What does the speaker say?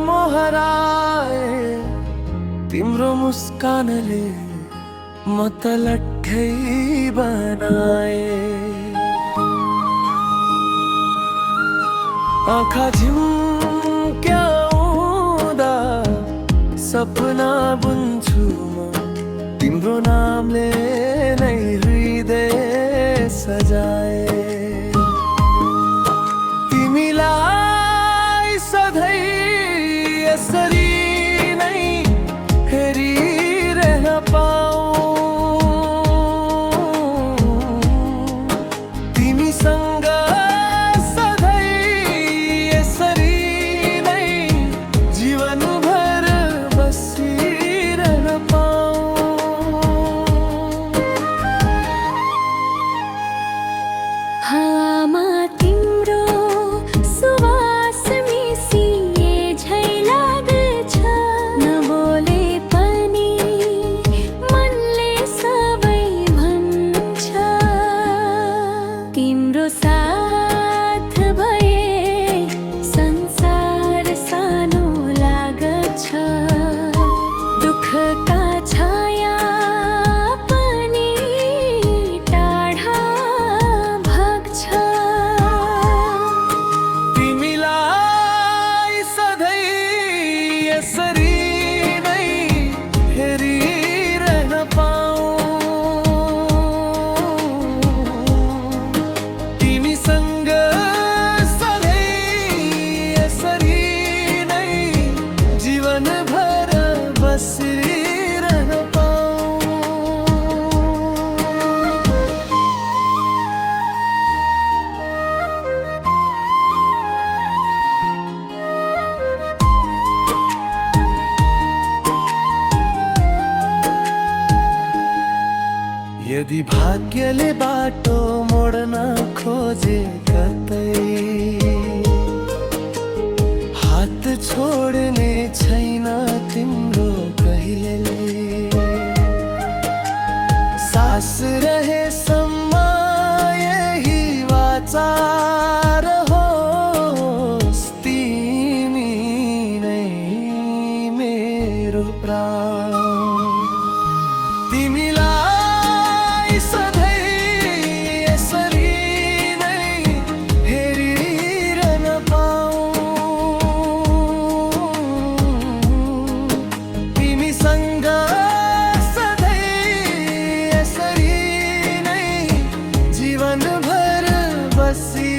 मोहराए तिम्रो मुस्कानले म त लट्ठै बनाए। आँखा झिम्क्याउँदा सपना बुन्छु म तिम्रो नामले नै हृदय सजाए। तिमीलाई सधैँ यसरी नै हेरिरहन पाऊँ, तिमीसँग सधैँ यसरी नै जीवनभर बसिरहन पाऊँ। हावामा तिम्रो सुवास मिसिए झै लाग्छ, नबोले पनि मनले सबै भन्छ। तिम्रो साथ भए संसार सानो लाग्छ, दुःखका छाया पनि टाढा भाग्छ। तिमीलाई सधैँ यसरी नै हेरिरहन पाऊँ, तिमीसँग सधैँ यसरी नै जीवनभर बसिरहन पाऊँ। यदि भाग्यले बाटो मोड्न खोजे कतै, हात छोड्ने छैन तिम्रो कहिले। सास रहेसम्म यही वाचा रहोस्, तिमी नै मेरो प्राण। तिमीलाई सधैँ यसरी नै हेरिरहन पाऊँ, तिमीसँग सधैँ यसरी नै जीवनभर बसी